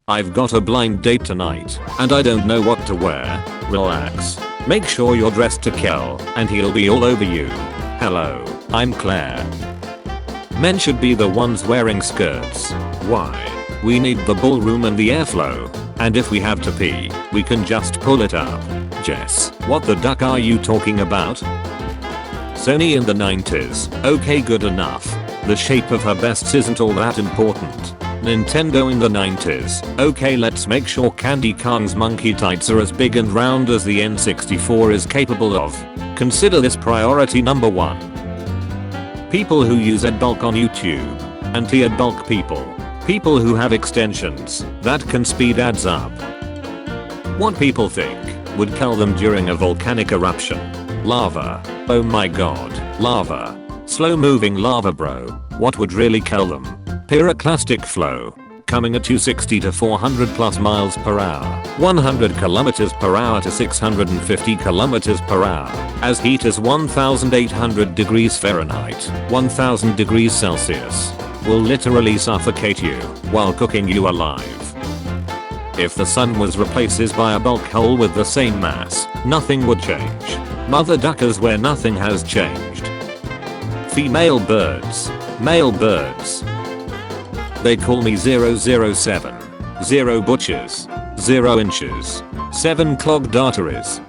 I've got a blind date tonight and I don't know what to wear. Relax. Make sure you're dressed to kill and he'll be all over you. Hello, I'm Claire. Men should be the ones wearing skirts. Why? We need the ballroom and the airflow. And if we have to pee, we can just pull it up. Jess, what the duck are you talking about? Sony in the 90s, okay, good enough. The shape of her bests isn't all that important. Nintendo in the 90s, okay, let's make sure Candy Kong's monkey tights are as big and round as the N64 is capable of. Consider this priority number 1. People who use adbulk on YouTube. Anti-adbulk people. People who have extensions that can speed ads up. What people think would kill them during a volcanic eruption. Lava. Oh my god, lava. Slow moving lava, bro. What would really kill them? Pyroclastic flow. Coming at 260 to 400 plus miles per hour. 100 kilometers per hour to 650 kilometers per hour. As heat as 1800 degrees Fahrenheit. 1000 degrees Celsius. Will literally suffocate you while cooking you alive. If the sun was replaced by a bulk hole with the same mass, nothing would change. Mother duckers where nothing has changed. Female birds. Male birds. They call me 007. 0 butchers. 0 inches. 7 clogged arteries.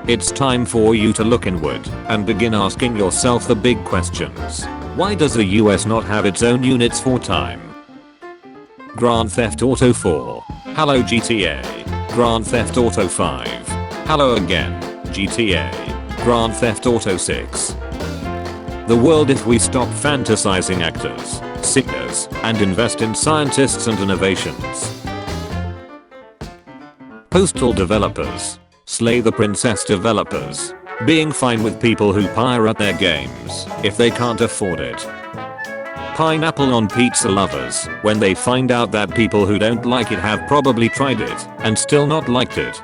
It's time for you to look inward and begin asking yourself the big questions. Why does the US not have its own units for time? Grand Theft Auto 4. Hello GTA. Grand Theft Auto 5. Hello again, GTA. Grand Theft Auto 6. The world if we stop fantasizing actors, singers, and invest in scientists and innovations. Postal developers. Slay the princess developers. Being fine with people who pirate their games if they can't afford it. Pineapple on pizza lovers when they find out that people who don't like it have probably tried it and still not liked it.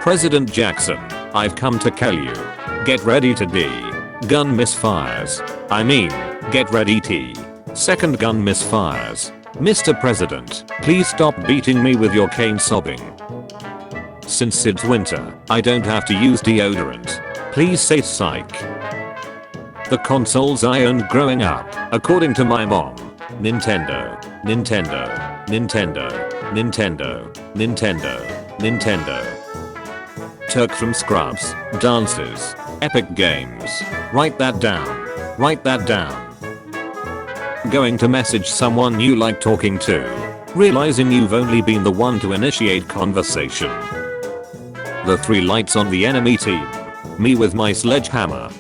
President Jackson, I've come to kill you. Get ready to D. Gun misfires. I mean, get ready T. Second gun misfires. Mr. President, please stop beating me with your cane sobbing. Since it's winter, I don't have to use deodorant. Please say psych. The consoles I owned growing up, according to my mom. Nintendo, Nintendo, Nintendo, Nintendo, Nintendo, Nintendo. Turk from Scrubs, dances, epic games. Write that down. Write that down. Going to message someone you like talking to. Realizing you've only been the one to initiate conversation. The 3 lights on the enemy team. Me with my sledgehammer.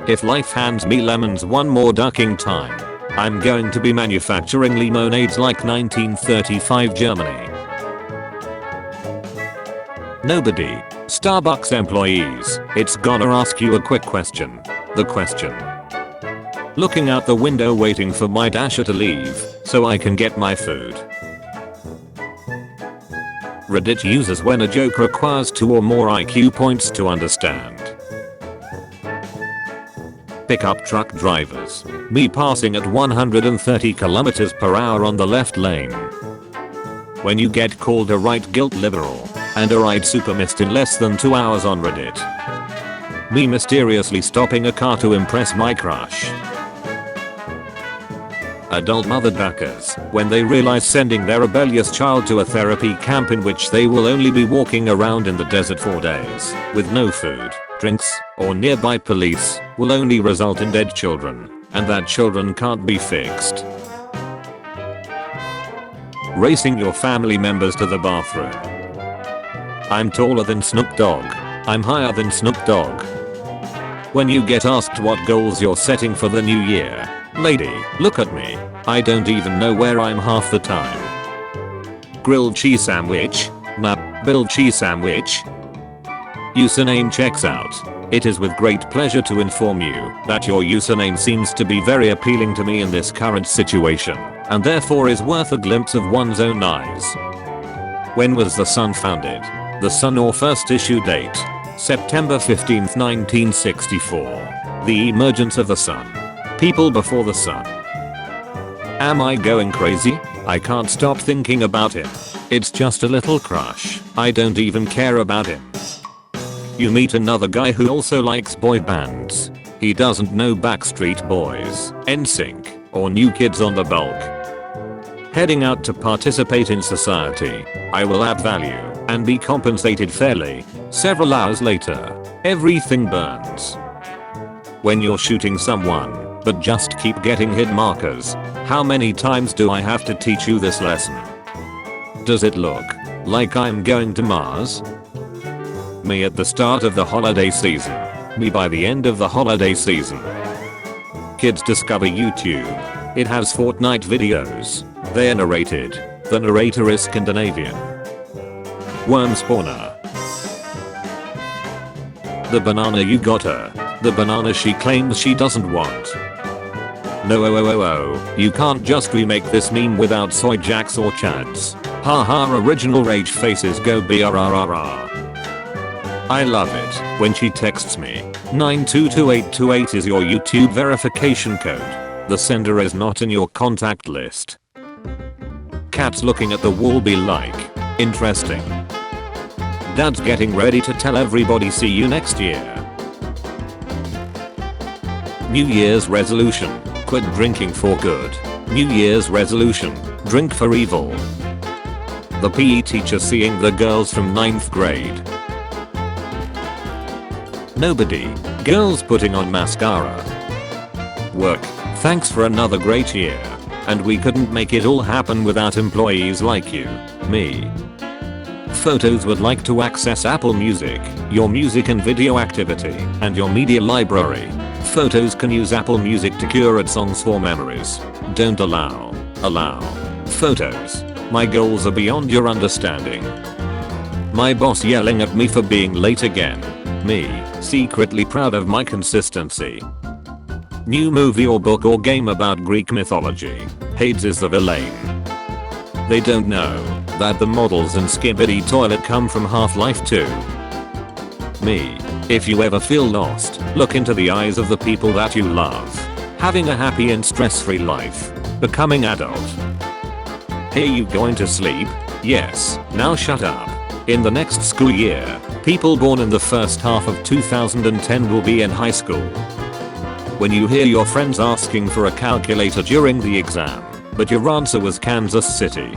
If life hands me lemons one more ducking time, I'm going to be manufacturing lemonades like 1935 Germany. Nobody. Starbucks employees, it's gonna ask you a quick question. The question. Looking out the window waiting for my dasher to leave so I can get my food. Reddit users when a joke requires 2 or more IQ points to understand. Pickup truck drivers. Me passing at 130 kilometers per hour on the left lane. When you get called a right guilt liberal and a right supermist in less than 2 hours on Reddit. Me mysteriously stopping a car to impress my crush. Adult mother duckers when they realize sending their rebellious child to a therapy camp in which they will only be walking around in the desert for days with no food, drinks, or nearby police will only result in dead children, and that children can't be fixed. Racing your family members to the bathroom. I'm taller than Snoop Dogg. I'm higher than Snoop Dogg. When you get asked what goals you're setting for the new year. Lady, look at me. I don't even know where I'm half the time. Grilled cheese sandwich? Nah, Billed cheese sandwich? Username checks out. It is with great pleasure to inform you that your username seems to be very appealing to me in this current situation, and therefore is worth a glimpse of one's own eyes. When was the Sun founded? The Sun or first issue date? September 15th, 1964. The emergence of the Sun. People before the Sun. Am I going crazy? I can't stop thinking about him. It's just a little crush. I don't even care about him. You meet another guy who also likes boy bands. He doesn't know Backstreet Boys, NSYNC, or New Kids on the Block. Heading out to participate in society. I will add value and be compensated fairly. Several hours later, everything burns. When you're shooting someone, but just keep getting hit markers. How many times do I have to teach you this lesson? Does it look like I'm going to Mars? Me at the start of the holiday season. Me by the end of the holiday season. Kids discover YouTube. It has Fortnite videos. They're narrated. The narrator is Scandinavian. Worm spawner. The banana you got her. The banana she claims she doesn't want. No, you can't just remake this meme without soy jacks or chads. Haha, original rage faces go brrrr. I love it when she texts me. 922828 is your YouTube verification code. The sender is not in your contact list. Cats looking at the wall be like, interesting. Dad's getting ready to tell everybody see you next year. New Year's resolution. Quit drinking for good. New Year's resolution. Drink for evil. The PE teacher seeing the girls from 9th grade. Nobody. Girls putting on mascara. Work. Thanks for another great year. And we couldn't make it all happen without employees like you. Me. Photos would like to access Apple Music, your music and video activity, and your media library. Photos can use Apple Music to curate songs for memories. Don't allow. Allow. Photos. My goals are beyond your understanding. My boss yelling at me for being late again. Me, secretly proud of my consistency. New movie or book or game about Greek mythology. Hades is the villain. They don't know that the models in Skibidi Toilet come from Half-Life 2. Me. If you ever feel lost, look into the eyes of the people that you love. Having a happy and stress-free life. Becoming adult. Hey, you going to sleep? Yes, now shut up. In the next school year, people born in the first half of 2010 will be in high school. When you hear your friends asking for a calculator during the exam, but your answer was Kansas City.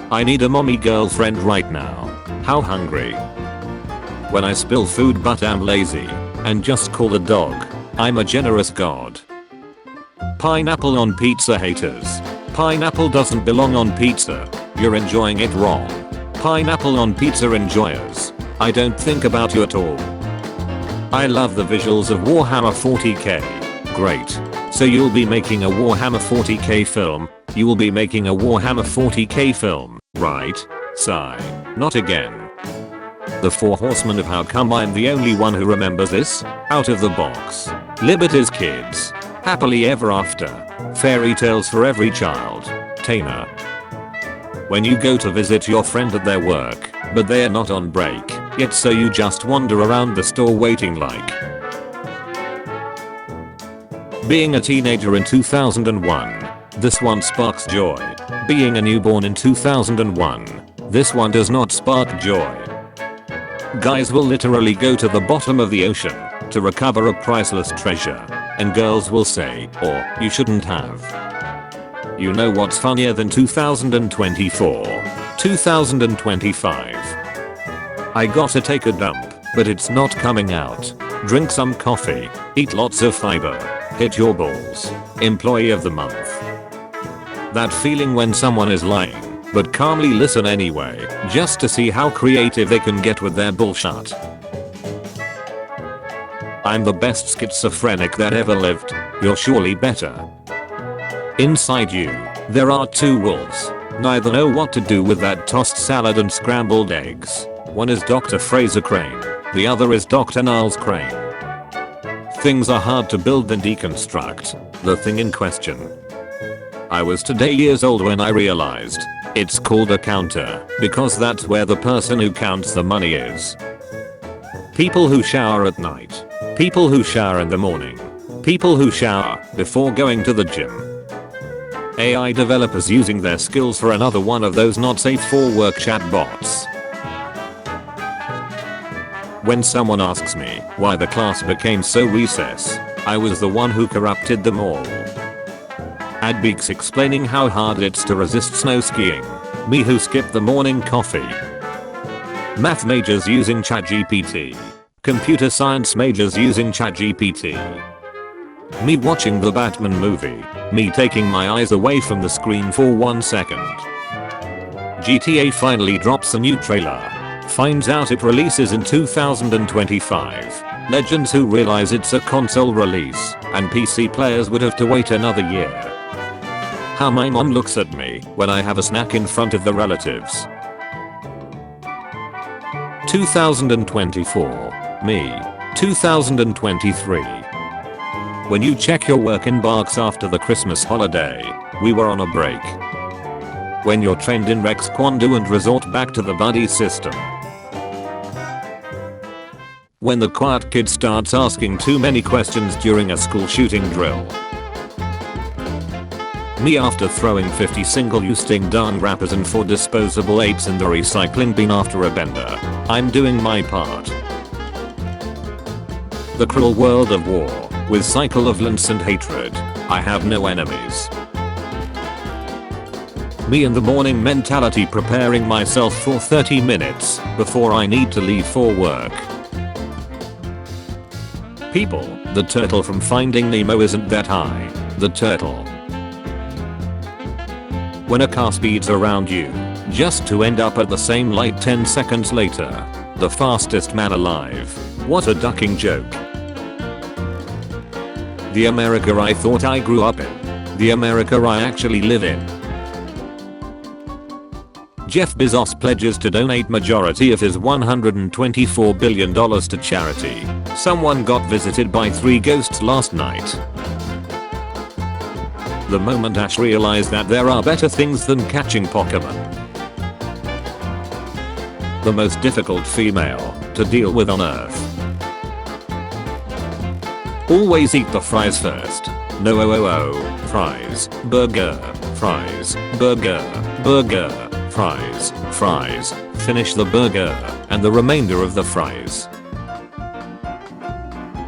I need a mommy girlfriend right now. How hungry. When I spill food but am lazy, and just call the dog, I'm a generous god. Pineapple on pizza haters. Pineapple doesn't belong on pizza. You're enjoying it wrong. Pineapple on pizza enjoyers. I don't think about you at all. I love the visuals of Warhammer 40k. Great. So you'll be making a Warhammer 40k film. You will be making a Warhammer 40k film, right? Sigh. Not again. The Four Horsemen of How Come I'm the Only One Who Remembers This? Out of the Box. Liberty's Kids. Happily Ever After. Fairy Tales for Every Child. Tana. When you go to visit your friend at their work, but they're not on break, yet so you just wander around the store waiting like. Being a teenager in 2001. This one sparks joy. Being a newborn in 2001. This one does not spark joy. Guys will literally go to the bottom of the ocean to recover a priceless treasure. And girls will say, or, you shouldn't have. You know what's funnier than 2024? 2025. I gotta take a dump, but it's not coming out. Drink some coffee. Eat lots of fiber. Hit your balls. Employee of the month. That feeling when someone is lying, but calmly listen anyway, just to see how creative they can get with their bullshit. I'm the best schizophrenic that ever lived. You're surely better. Inside you, there are two wolves. Neither know what to do with that tossed salad and scrambled eggs. One is Dr. Fraser Crane. The other is Dr. Niles Crane. Things are hard to build and deconstruct. The thing in question. I was today years old when I realized. It's called a counter, because that's where the person who counts the money is. People who shower at night. People who shower in the morning. People who shower before going to the gym. AI developers using their skills for another one of those not safe for work chatbots. When someone asks me why the class became so recess, I was the one who corrupted them all. Adbeaks explaining how hard it's to resist snow skiing. Me who skipped the morning coffee. Math majors using ChatGPT. Computer science majors using ChatGPT. Me watching the Batman movie. Me taking my eyes away from the screen for 1 second. GTA finally drops a new trailer. Finds out it releases in 2025. Legends who realize it's a console release, and PC players would have to wait another year. How my mom looks at me when I have a snack in front of the relatives. 2024. Me. 2023. When you check your work inbox after the Christmas holiday, we were on a break. When you're trained in Rex Kwando and resort back to the buddy system. When the quiet kid starts asking too many questions during a school shooting drill. Me after throwing 50 single-use ding dong wrappers and 4 disposable apes in the recycling bin after a bender. I'm doing my part. The cruel world of war, with cycle of violence and hatred. I have no enemies. Me in the morning mentality preparing myself for 30 minutes before I need to leave for work. People, the turtle from Finding Nemo isn't that high. The turtle. When a car speeds around you, just to end up at the same light 10 seconds later. The fastest man alive. What a ducking joke. The America I thought I grew up in. The America I actually live in. Jeff Bezos pledges to donate majority of his $124 billion to charity. Someone got visited by 3 ghosts last night. The moment Ash realized that there are better things than catching Pokemon. The most difficult female to deal with on Earth. Always eat the fries first. No fries, burger, fries, burger, burger, fries, fries, finish the burger, and the remainder of the fries.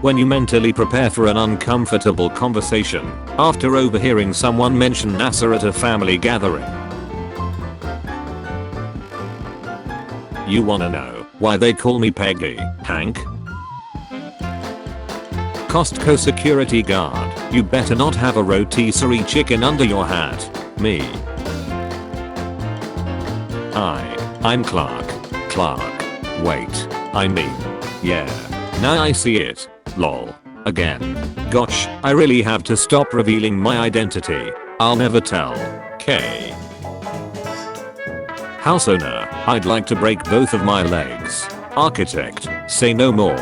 When you mentally prepare for an uncomfortable conversation after overhearing someone mention NASA at a family gathering. You wanna know why they call me Peggy, Hank? Costco security guard, you better not have a rotisserie chicken under your hat. Me. Hi, I'm Clark. Clark. Wait, I mean, yeah. Now I see it. Lol. Again. Gosh, I really have to stop revealing my identity. I'll never tell. K. House owner, I'd like to break both of my legs. Architect, say no more.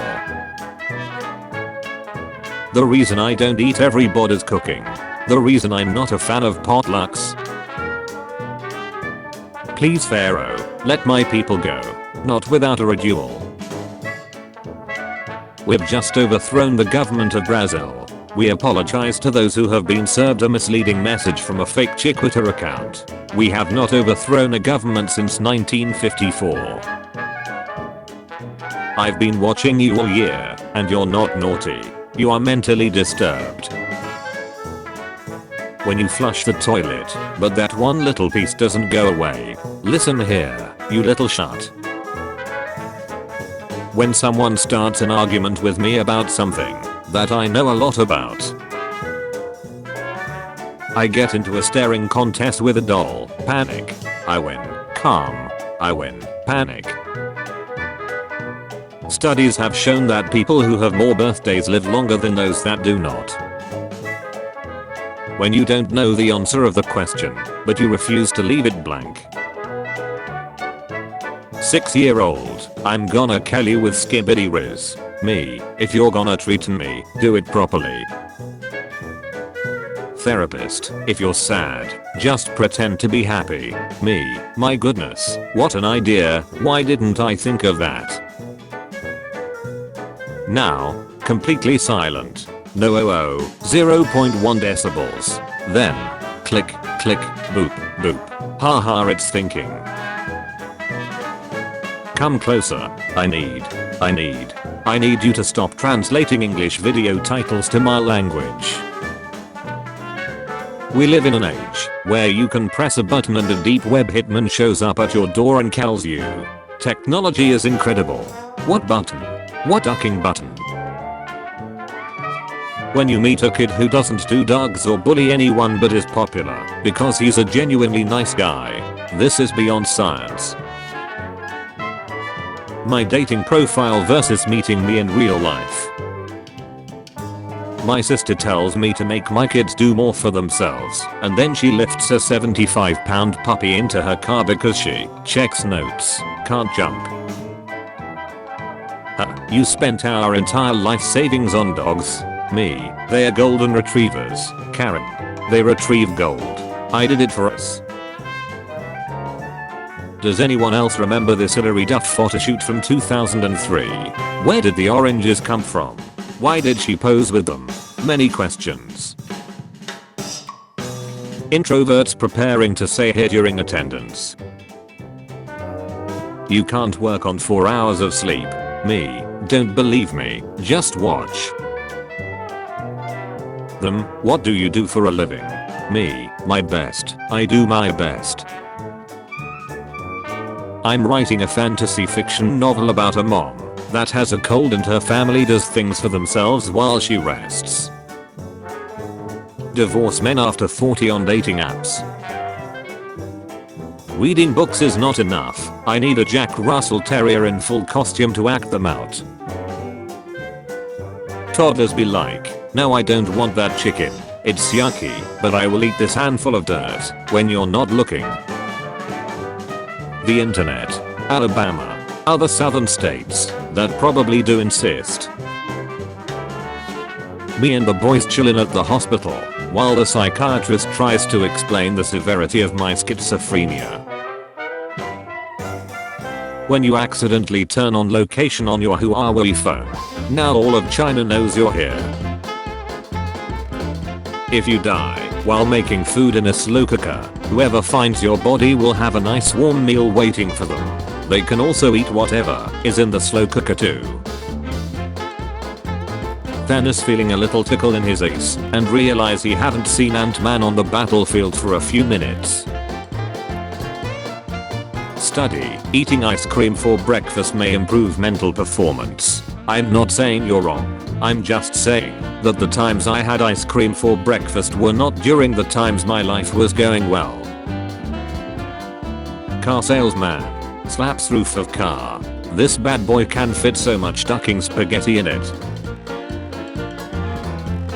The reason I don't eat everybody's cooking. The reason I'm not a fan of potlucks. Please Pharaoh, let my people go. Not without a duel. We've just overthrown the government of Brazil. We apologize to those who have been served a misleading message from a fake Twitter account. We have not overthrown a government since 1954. I've been watching you all year, and you're not naughty. You are mentally disturbed. When you flush the toilet, but that one little piece doesn't go away. Listen here, you little shut. When someone starts an argument with me about something that I know a lot about. I get into a staring contest with a doll. Panic. I win. Calm. I win. Panic. Studies have shown that people who have more birthdays live longer than those that do not. When you don't know the answer of the question, but you refuse to leave it blank. 6-year-old, I'm gonna kill you with skibbity riz. Me, if you're gonna treat me, do it properly. Therapist, if you're sad, just pretend to be happy. Me, my goodness, what an idea, why didn't I think of that? Now, completely silent. No 0.1 decibels. Then, click, click, boop, boop. Haha, it's thinking. Come closer. I need you to stop translating English video titles to my language. We live in an age where you can press a button and a deep web hitman shows up at your door and kills you. Technology is incredible. What button? What ducking button? When you meet a kid who doesn't do drugs or bully anyone but is popular because he's a genuinely nice guy, this is beyond science. My dating profile versus meeting me in real life. My sister tells me to make my kids do more for themselves, and then she lifts a 75-pound puppy into her car because she checks notes, can't jump. You spent our entire life savings on dogs. Me, they are golden retrievers. Karen, they retrieve gold. I did it for us. Does anyone else remember this Hilary Duff photo shoot from 2003? Where did the oranges come from? Why did she pose with them? Many questions. Introverts preparing to say hey during attendance. You can't work on 4 hours of sleep. Me, don't believe me, just watch them. What do you do for a living? Me, my best. I do my best. I'm writing a fantasy fiction novel about a mom that has a cold and her family does things for themselves while she rests. Divorce men after 40 on dating apps. Reading books is not enough. I need a Jack Russell Terrier in full costume to act them out. Toddlers be like, no, I don't want that chicken. It's yucky, but I will eat this handful of dirt when you're not looking. The internet, Alabama, other southern states that probably do insist. Me and the boys chillin' at the hospital while the psychiatrist tries to explain the severity of my schizophrenia. When you accidentally turn on location on your Huawei phone, now all of China knows you're here. If you die while making food in a slow cooker, whoever finds your body will have a nice warm meal waiting for them. They can also eat whatever is in the slow cooker too. Thanos feeling a little tickle in his ace and realize he hadn't seen Ant-Man on the battlefield for a few minutes. Study, eating ice cream for breakfast may improve mental performance. I'm not saying you're wrong. I'm just saying that the times I had ice cream for breakfast were not during the times my life was going well. Car salesman slaps roof of car. This bad boy can fit so much ducking spaghetti in it.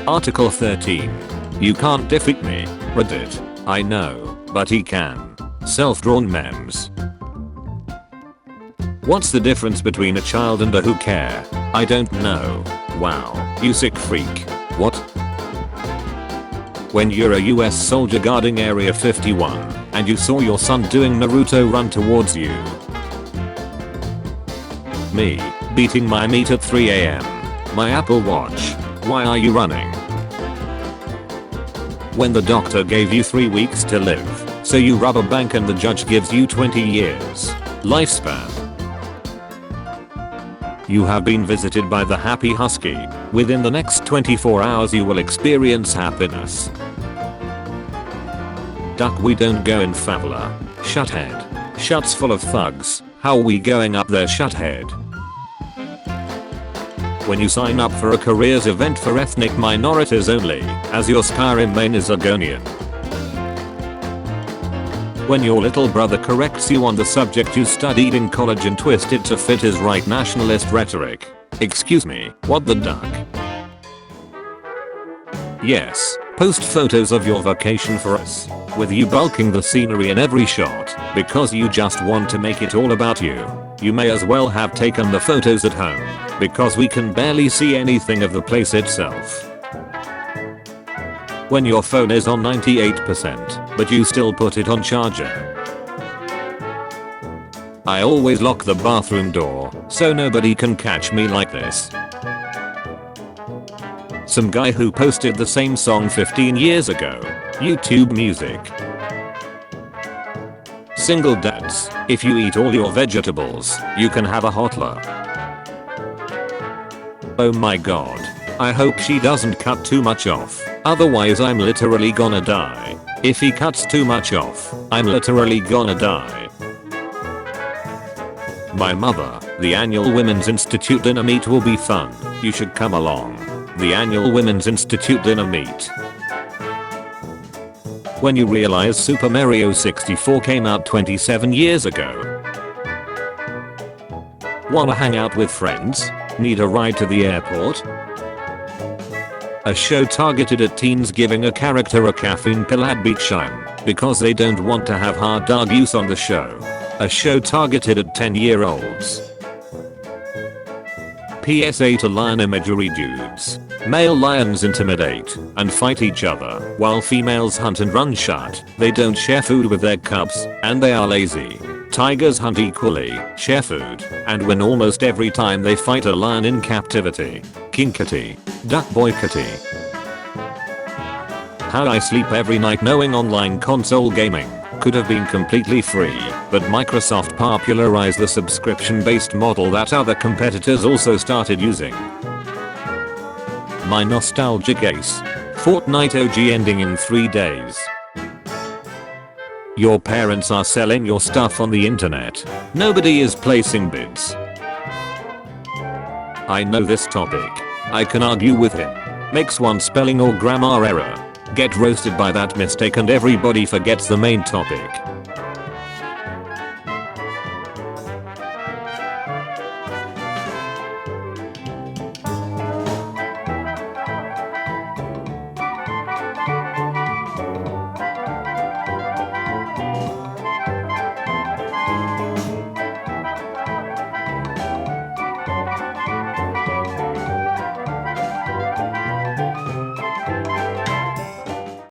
Article 13. You can't defeat me, Reddit. I know, but he can. Self-drawn memes. What's the difference between a child and a who care? I don't know. Wow, you sick freak. What? When you're a US soldier guarding Area 51 and you saw your son doing Naruto run towards you. Me, beating my meat at 3 AM. My Apple Watch. Why are you running? When the doctor gave you 3 weeks to live, so you rob a bank and the judge gives you 20 years lifespan. You have been visited by the happy husky. Within the next 24 hours you will experience happiness. Duck, we don't go in favela. Shuthead. Shuts full of thugs. How we going up there, Shuthead? When you sign up for a careers event for ethnic minorities only, as your Skyrim main is Argonian. When your little brother corrects you on the subject you studied in college and twist it to fit his right nationalist rhetoric. Excuse me, what the duck? Yes, post photos of your vacation for us, with you bulking the scenery in every shot, because you just want to make it all about you. You may as well have taken the photos at home, because we can barely see anything of the place itself. When your phone is on 98%, but you still put it on charger. I always lock the bathroom door, so nobody can catch me like this. some guy who posted the same song 15 years ago. YouTube Music. Single dads, if you eat all your vegetables, you can have a hotler. Oh my god. I hope she doesn't cut too much off, otherwise I'm literally gonna die. If he cuts too much off, I'm literally gonna die. My mother, the annual Women's Institute dinner meet will be fun, you should come along. The annual Women's Institute dinner meet. When you realize Super Mario 64 came out 27 years ago. Wanna hang out with friends? Need a ride to the airport? A show targeted at teens giving a character a caffeine pill ad beat shine because they don't want to have hard dog use on the show. A show targeted at 10-year-olds. PSA to lion imagery dudes. Male lions intimidate and fight each other while females hunt and run shut. They don't share food with their cubs and they are lazy. Tigers hunt equally, share food, and win almost every time they fight a lion in captivity. Kinkity. Duck boykity. How I sleep every night knowing online console gaming could have been completely free, but Microsoft popularized the subscription-based model that other competitors also started using. My nostalgic ace. Fortnite OG ending in 3 days. Your parents are selling your stuff on the internet. Nobody is placing bids. I know this topic. I can argue with him. Makes one spelling or grammar error. Get roasted by that mistake and everybody forgets the main topic.